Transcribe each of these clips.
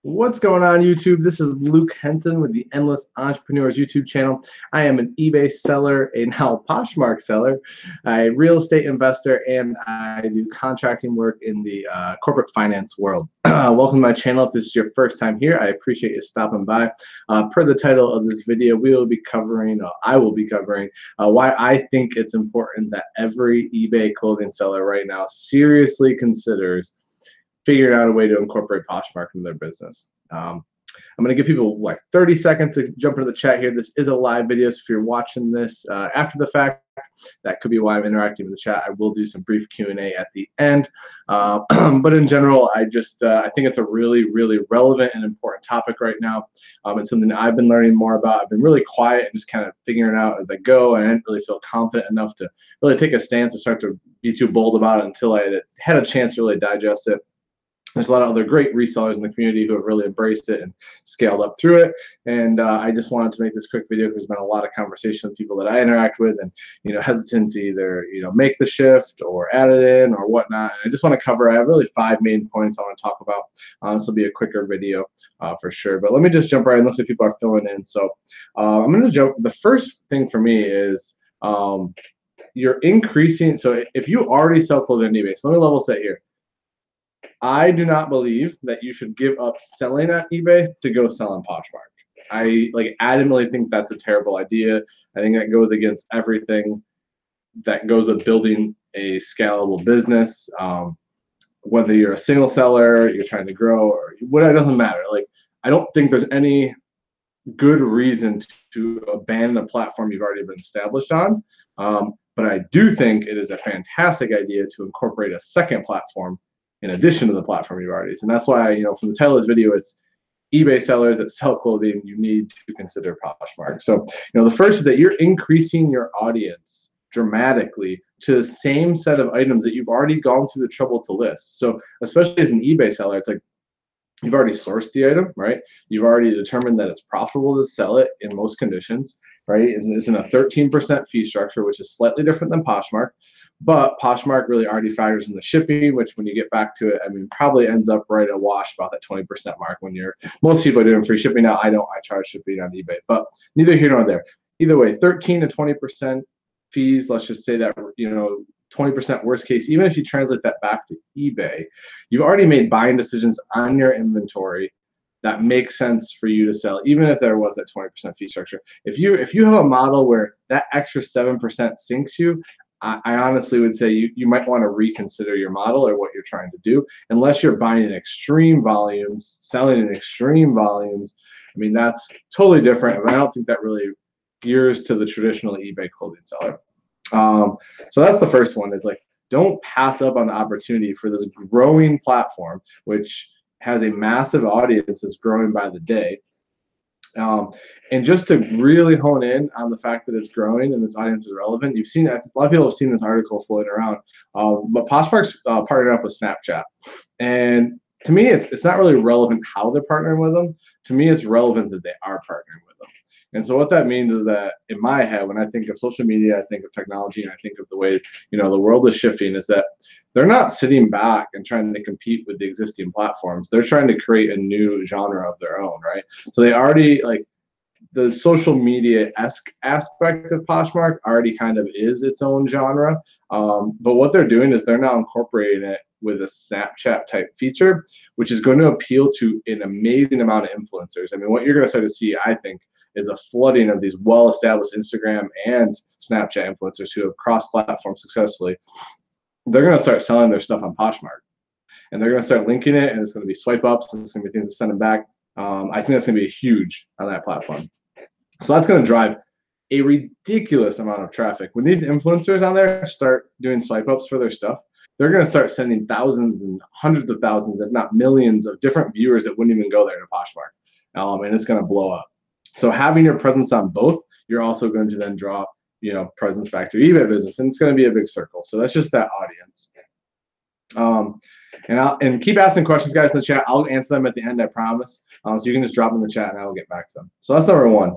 What's going on, YouTube? This is Luke Henson with the Endless Entrepreneurs YouTube channel. I am an eBay seller, a now Poshmark seller, a real estate investor, and I do contracting work in the corporate finance world. Welcome to my channel. If this is your first time here, I appreciate you stopping by. Per the title of this video, I will be covering why I think it's important that every eBay clothing seller right now seriously considers figuring out a way to incorporate Poshmark into their business. I'm going to give people like 30 seconds to jump into the chat here. This is a live video, so if you're watching this after the fact, that could be why I'm interacting with the chat. I will do some brief Q&A at the end. But in general, I think it's a really, really relevant and important topic right now. It's something that I've been learning more about. I've been really quiet and just kind of figuring it out as I go. And I didn't really feel confident enough to really take a stance and start to be too bold about it until I had a chance to really digest it. There's a lot of other great resellers in the community who have really embraced it and scaled up through it. And I just wanted to make this quick video because there's been a lot of conversation with people that I interact with and, hesitant to either, make the shift or add it in or whatnot. And I just want to cover, I have really 5 main points I want to talk about. This will be a quicker video for sure. But let me just jump right in. Looks like people are filling in. So I'm going to jump. The first thing for me is you're increasing. So if you already sell clothing on eBay, so let me level set here. I do not believe that you should give up selling at eBay to go sell on Poshmark. I adamantly think that's a terrible idea. I think that goes against everything that goes with building a scalable business. Whether you're a single seller, you're trying to grow, or what, it doesn't matter. I don't think there's any good reason to abandon a platform you've already been established on. But I do think it is a fantastic idea to incorporate a second platform in addition to the platform you've already. And that's why, from the title of this video, it's eBay sellers that sell clothing, you need to consider Poshmark. So, the first is that you're increasing your audience dramatically to the same set of items that you've already gone through the trouble to list. So, especially as an eBay seller, it's like you've already sourced the item, right? You've already determined that it's profitable to sell it in most conditions, right? It's in a 13% fee structure, which is slightly different than Poshmark. But Poshmark really already factors in the shipping, which when you get back to it, probably ends up right at wash about that 20% mark when most people are doing free shipping. Now, I charge shipping on eBay, but neither here nor there. Either way, 13 to 20% fees, let's just say that, 20% worst case, even if you translate that back to eBay, you've already made buying decisions on your inventory that makes sense for you to sell, even if there was that 20% fee structure. If you have a model where that extra 7% sinks you, I honestly would say you might want to reconsider your model or what you're trying to do, unless you're buying in extreme volumes, selling in extreme volumes. That's totally different. I don't think that really gears to the traditional eBay clothing seller. So that's the first one, is don't pass up on the opportunity for this growing platform, which has a massive audience that's growing by the day. And just to really hone in on the fact that it's growing and this audience is relevant, you've seen, a lot of people have seen this article floating around, but Poshmark's partnered up with Snapchat. And to me, it's not really relevant how they're partnering with them. To me, it's relevant that they are partnering with them. And so what that means is that in my head, when I think of social media, I think of technology, and I think of the way, the world is shifting, is that they're not sitting back and trying to compete with the existing platforms. They're trying to create a new genre of their own, right? So they already, the social media-esque aspect of Poshmark already kind of is its own genre. But what they're doing is they're now incorporating it with a Snapchat type feature, which is going to appeal to an amazing amount of influencers. What you're going to start to see, I think, is a flooding of these well-established Instagram and Snapchat influencers who have cross-platform successfully. They're going to start selling their stuff on Poshmark, and they're going to start linking it, and it's going to be swipe ups, and it's going to be things to send them back. I think that's going to be huge on that platform. So that's going to drive a ridiculous amount of traffic. When these influencers on there start doing swipe ups for their stuff, they're going to start sending thousands and hundreds of thousands, if not millions, of different viewers that wouldn't even go there to Poshmark, and it's going to blow up. So having your presence on both, you're also going to then draw, presence back to your eBay business, and it's going to be a big circle. So that's just that audience. And keep asking questions, guys, in the chat. I'll answer them at the end, I promise. So you can just drop them in the chat, and I will get back to them. So that's number one.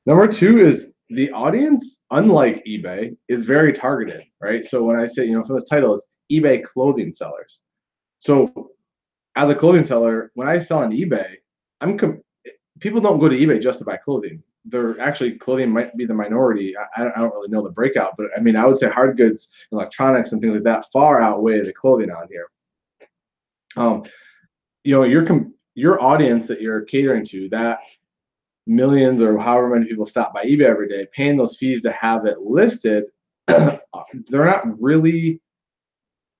Number two is the audience, unlike eBay, is very targeted, right? So when I say, from this title is eBay clothing sellers. So as a clothing seller, when I sell on eBay, people don't go to eBay just to buy clothing. They're actually, clothing might be the minority. I don't really know the breakout, but I mean, I would say hard goods, electronics, and things like that far outweigh the clothing on here. You know, your audience that you're catering to, that millions or however many people stop by eBay every day, paying those fees to have it listed, they're not really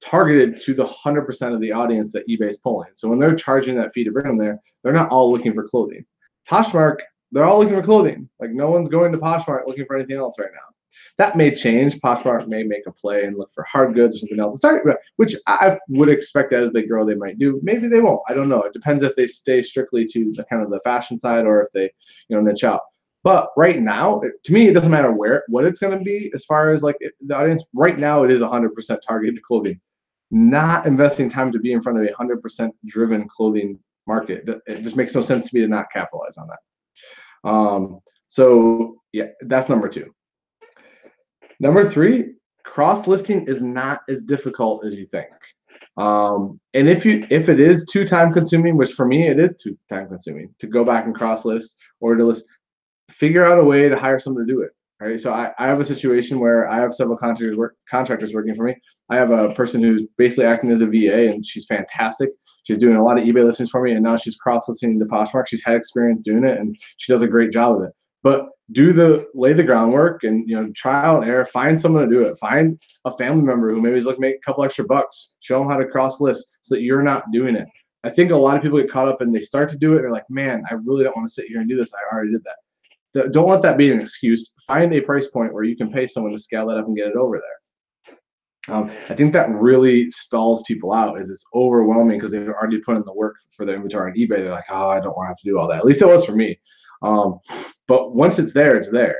targeted to the 100% of the audience that eBay's pulling. So when they're charging that fee to bring them there, they're not all looking for clothing. Poshmark, they're all looking for clothing. Like, no one's going to Poshmark looking for anything else right now. That may change. Poshmark may make a play and look for hard goods or something else, which I would expect as they grow they might do. Maybe they won't. I don't know. It depends if they stay strictly to the kind of the fashion side or if they, niche out. But right now, to me, it doesn't matter what it's going to be as far as like the audience. Right now, it is 100% targeted clothing. Not investing time to be in front of a 100% driven clothing market. It just makes no sense to me to not capitalize on that. So yeah, that's number 2. Number 3, cross-listing is not as difficult as you think. And if it is too time consuming, which for me it is too time consuming to go back and cross-list or to list, figure out a way to hire someone to do it. All right. So I have a situation where I have several contractors working for me. I have a person who's basically acting as a VA, and she's fantastic. She's doing a lot of eBay listings for me, and now she's cross-listing to Poshmark. She's had experience doing it, and she does a great job of it. But lay the groundwork and trial and error. Find someone to do it. Find a family member who maybe is looking to make a couple extra bucks. Show them how to cross-list so that you're not doing it. I think a lot of people get caught up and they start to do it. They're like, man, I really don't want to sit here and do this. I already did that. Don't let that be an excuse. Find a price point where you can pay someone to scale that up and get it over there. I think that really stalls people out. It's overwhelming because they've already put in the work for their inventory on eBay. They're like, oh, I don't want to have to do all that. At least it was for me. But once it's there, it's there.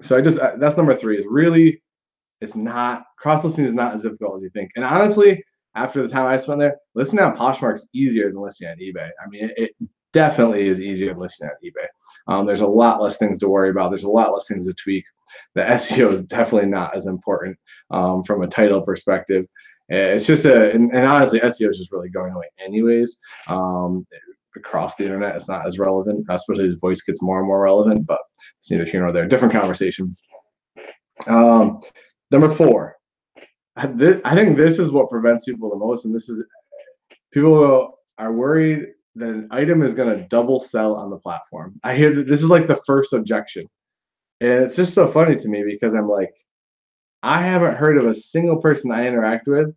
So that's number 3. Is really, it's not, cross-listing is not as difficult as you think. And honestly, after the time I spent there, listing on Poshmark is easier than listing on eBay. I mean, it definitely is easier than listing on eBay. There's a lot less things to worry about. There's a lot less things to tweak. The SEO is definitely not as important from a title perspective. It's just and honestly, SEO is just really going away anyways. Across the internet, it's not as relevant, especially as voice gets more and more relevant, but it's neither here nor there. Different conversation. Number 4, I think this is what prevents people the most, and this is, people are worried that an item is going to double sell on the platform. I hear that this is like the first objection, and it's just so funny to me because I'm like, I haven't heard of a single person I interact with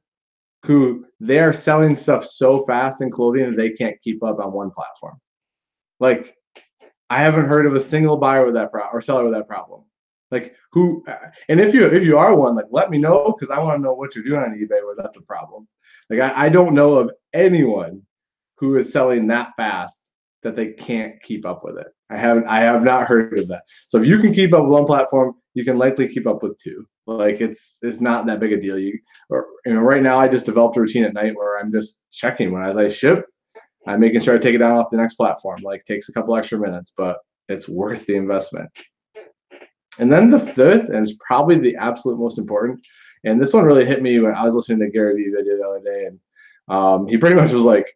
who they are selling stuff so fast in clothing that they can't keep up on one platform. Like, I haven't heard of a single buyer with that or seller with that problem. Like, who? And if you are one, like, let me know, because I want to know what you're doing on eBay where that's a problem. Like, I don't know of anyone who is selling that fast that they can't keep up with it. I have not heard of that. So if you can keep up with one platform, you can likely keep up with 2. Like, it's not that big a deal. Right now I just developed a routine at night where I'm just checking as I ship. I'm making sure I take it down off the next platform. Like, takes a couple extra minutes, but it's worth the investment. And then the 5th, and it's probably the absolute most important, and this one really hit me when I was listening to Gary Vee video the other day, and he pretty much was like,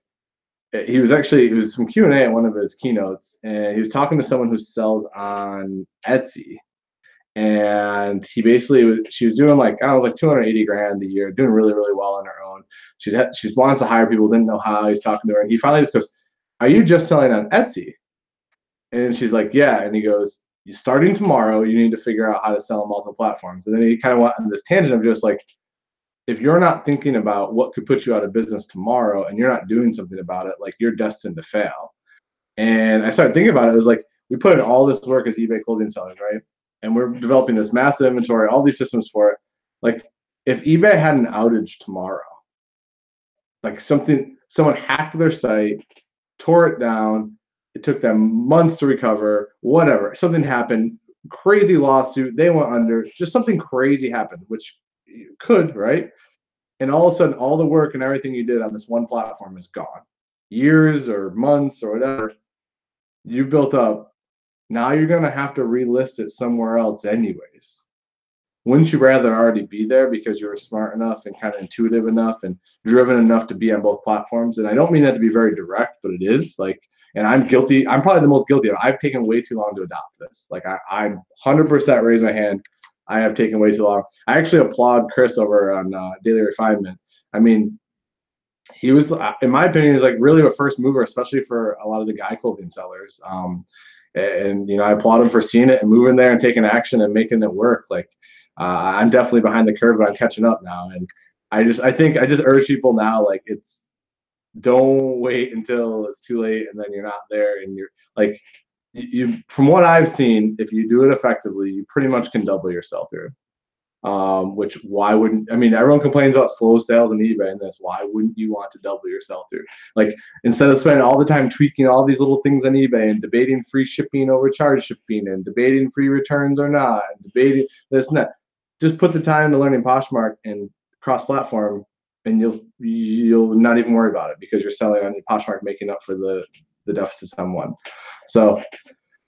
it was some Q&A at one of his keynotes, and he was talking to someone who sells on Etsy. And she was doing like 280 grand a year, doing really, really well on her own. She wants to hire people, didn't know how. He's talking to her, and he finally just goes, "Are you just selling on Etsy?" And she's like, "Yeah." And he goes, "Starting tomorrow, you need to figure out how to sell on multiple platforms." And then he kind of went on this tangent of just like, if you're not thinking about what could put you out of business tomorrow and you're not doing something about it, like, you're destined to fail. And I started thinking about it. It was like, we put in all this work as eBay clothing sellers, right? And we're developing this massive inventory, all these systems for it. Like, if eBay had an outage tomorrow, like someone hacked their site, tore it down, it took them months to recover, whatever, something happened, crazy lawsuit, they went under, just something crazy happened, which could, right? And all of a sudden, all the work and everything you did on this one platform is gone. Years or months or whatever you built up. Now you're going to have to relist it somewhere else anyways. Wouldn't you rather already be there because you're smart enough and kind of intuitive enough and driven enough to be on both platforms? And I don't mean that to be very direct, but it is. Like, And I'm guilty. I'm probably the most guilty of it. I've taken way too long to adopt this. Like I 100% raise my hand. I have taken way too long. I actually applaud Chris over on Daily Refinement. I mean, he was, in my opinion, is like really a first mover, especially for a lot of the guy clothing sellers. And you know, I applaud him for seeing it and moving there and taking action and making it work. Like I'm definitely behind the curve, but I'm catching up now. And I think I just urge people now, like don't wait until it's too late and then you're not there and you're like you from what I've seen, if you do it effectively, you pretty much can double your sell through. Which why wouldn't, I mean, everyone complains about slow sales on eBay and this, why wouldn't you want to double your sell through? Like instead of spending all the time tweaking all these little things on eBay and debating free shipping over charge shipping and debating free returns or not, and debating this and that, just put the time to learning Poshmark and cross platform and you'll not even worry about it because you're selling on your Poshmark, making up for the deficits on one. So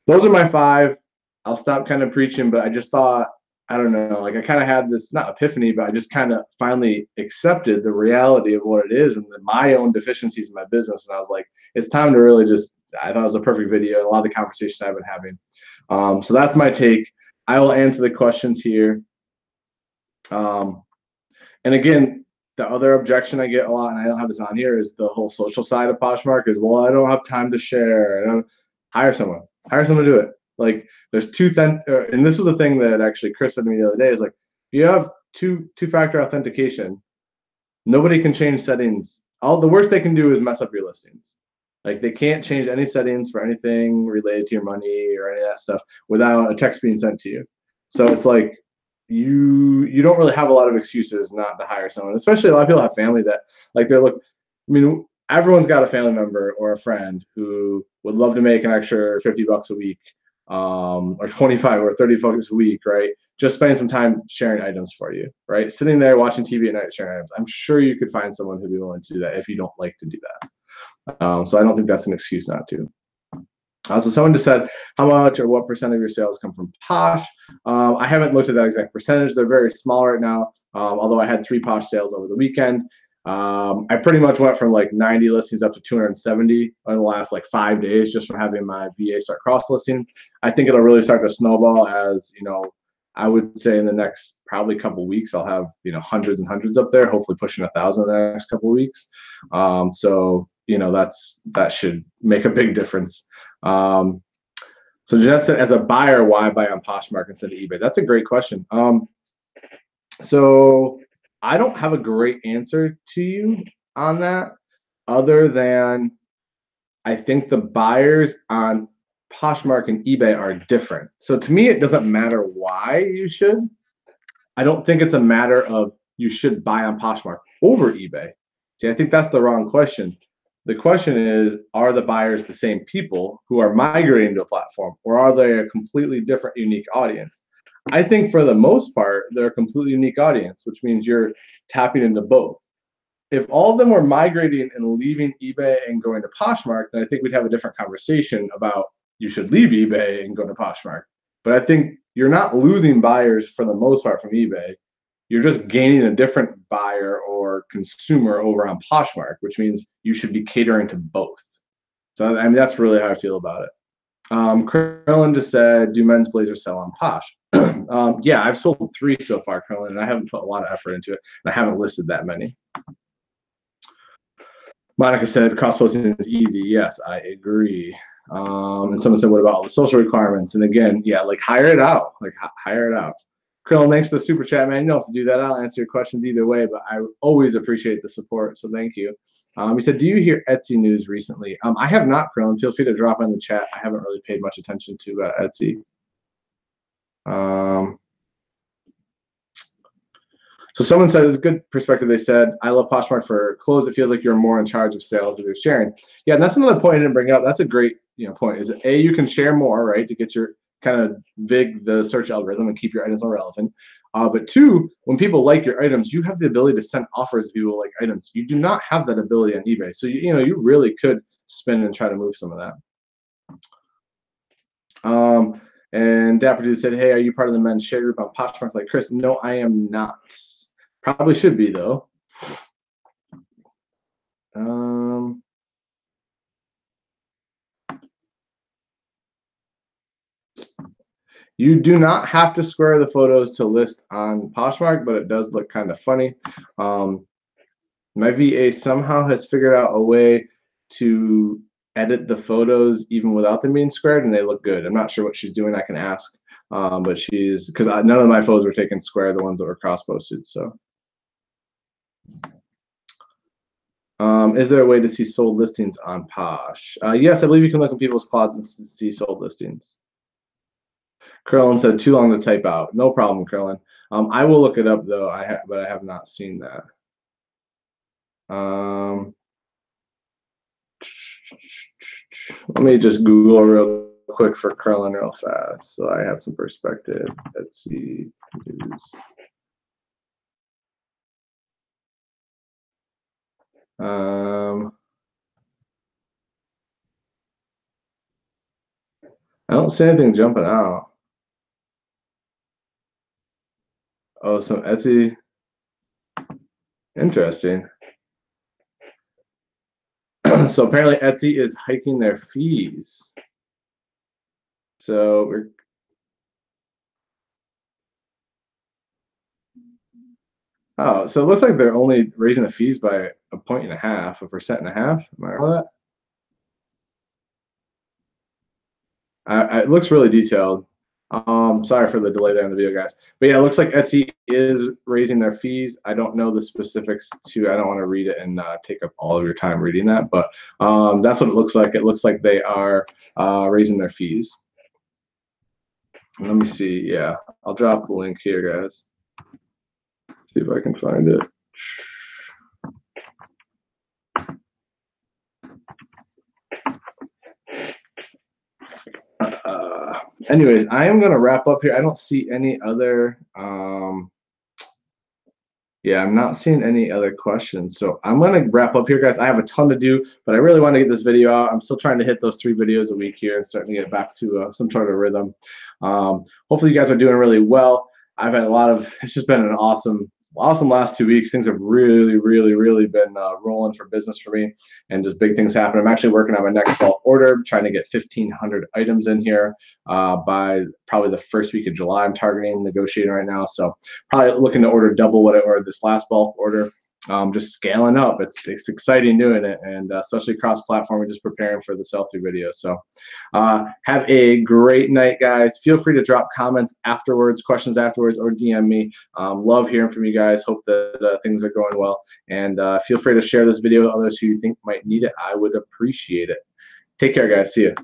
those are my 5. I'll stop kind of preaching, but I just thought, I don't know, like I kind of had this, not epiphany, but I just kind of finally accepted the reality of what it is and my own deficiencies in my business. And I was like, it's time to really just, I thought it was a perfect video and a lot of the conversations I've been having. So that's my take. I will answer the questions here. And again, the other objection I get a lot, and I don't have this on here, is the whole social side of Poshmark is, well, I don't have time to share. I don't, hire someone to do it. Like there's and this was a thing that actually Chris said to me the other day, is like, you have two-factor authentication. Nobody can change settings. The worst they can do is mess up your listings. Like they can't change any settings for anything related to your money or any of that stuff without a text being sent to you. So it's like, you don't really have a lot of excuses not to hire someone, especially a lot of people have family that like I mean, everyone's got a family member or a friend who would love to make an extra $50 a week, or 25 or 30 bucks a week, right? Just spending some time sharing items for you, right? Sitting there watching TV at night sharing items. I'm sure you could find someone who'd be willing to do that if you don't like to do that. So I don't think that's an excuse not to. So someone just said, how much or what percent of your sales come from Posh? I haven't looked at that exact percentage. They're very small right now, although I had 3 Posh sales over the weekend. I pretty much went from like 90 listings up to 270 in the last like 5 days just from having my VA start cross listing. I think it'll really start to snowball as, you know, I would say in the next probably couple weeks, I'll have, you know, hundreds and hundreds up there, hopefully pushing 1,000 in the next couple of weeks. So, you know, that should make a big difference. So Jeanette said, as a buyer, why buy on Poshmark instead of eBay? That's a great question. So I don't have a great answer to you on that, other than I think the buyers on Poshmark and eBay are different. So to me, it doesn't matter why you should. I don't think it's a matter of you should buy on Poshmark over eBay. See, I think that's the wrong question. The question is, are the buyers the same people who are migrating to a platform, or are they a completely different, unique audience? I think for the most part, they're a completely unique audience, which means you're tapping into both. If all of them were migrating and leaving eBay and going to Poshmark, then I think we'd have a different conversation about you should leave eBay and go to Poshmark. But I think you're not losing buyers for the most part from eBay. You're just gaining a different buyer or consumer over on Poshmark, which means you should be catering to both. So I mean, that's really how I feel about it. Krillin just said, do men's blazers sell on Posh? Yeah, I've sold 3 so far, Krillin, and I haven't put a lot of effort into it, and I haven't listed that many. Monica said, cross-posting is easy. Yes, I agree. And someone said, what about all the social requirements? And again, yeah, like hire it out. Like hire it out. Krillin, thanks for the super chat, man. You don't have to do that. I'll answer your questions either way, but I always appreciate the support, so thank you. He said, do you hear Etsy news recently? I have not, Krillin. Feel free to drop in the chat. I haven't really paid much attention to Etsy. So someone said, it's a good perspective. They said, I love Poshmark for clothes. It feels like you're more in charge of sales with your sharing. Yeah, and that's another point I didn't bring up. That's a great point. Is A, you can share more, right, to get your kind of the search algorithm and keep your items more relevant. But 2, when people like your items, you have the ability to send offers to people like items. You do not have that ability on eBay. So you really could spin and try to move some of that. And Dapper Dude said, hey, are you part of the men's share group on Poshmark like Chris? No, I am not. Probably should be, though. You do not have to square the photos to list on Poshmark, but it does look kind of funny. My VA somehow has figured out a way to edit the photos even without them being squared, and they look good. I'm not sure what she's doing. I can ask, but she's because none of my photos were taken square, the ones that were cross-posted. So, is there a way to see sold listings on Posh? Yes, I believe you can look in people's closets to see sold listings. Curlin said too long to type out. No problem, Curlin. I will look it up though. But I have not seen that. Let me just Google real quick for Curlin real fast, so I have some perspective. Let's see. I don't see anything jumping out. Oh, some Etsy. Interesting. So apparently Etsy is hiking their fees. So we're so it looks like they're only raising the fees by 1.5%, 1.5%. Am I right with that? It looks really detailed. Sorry for the delay there in the video, guys. But yeah, it looks like Etsy is raising their fees. I don't know the specifics I don't want to read it and take up all of your time reading that, but that's what it looks like. It looks like they are raising their fees. Let me see. Yeah, I'll drop the link here, guys. See if I can find it. Anyways, I am going to wrap up here. I don't see any other yeah, I'm not seeing any other questions. So I'm going to wrap up here, guys. I have a ton to do, but I really want to get this video out. I'm still trying to hit those 3 videos a week here and starting to get back to some sort of rhythm. Hopefully you guys are doing really well. I've had it's just been an awesome last 2 weeks. Things have really been rolling for business for me, and just big things happen. I'm actually working on my next bulk order, trying to get 1,500 items in here by probably the first week of July. I'm targeting, negotiating right now, so probably looking to order double what I ordered this last bulk order. Just scaling up. It's exciting doing it, and especially cross-platform. We're just preparing for the sell-through video. So have a great night, guys. Feel free to drop comments afterwards, questions afterwards, or DM me. Love hearing from you guys. Hope that things are going well, and feel free to share this video with others who you think might need it. I would appreciate it. Take care, guys. See you.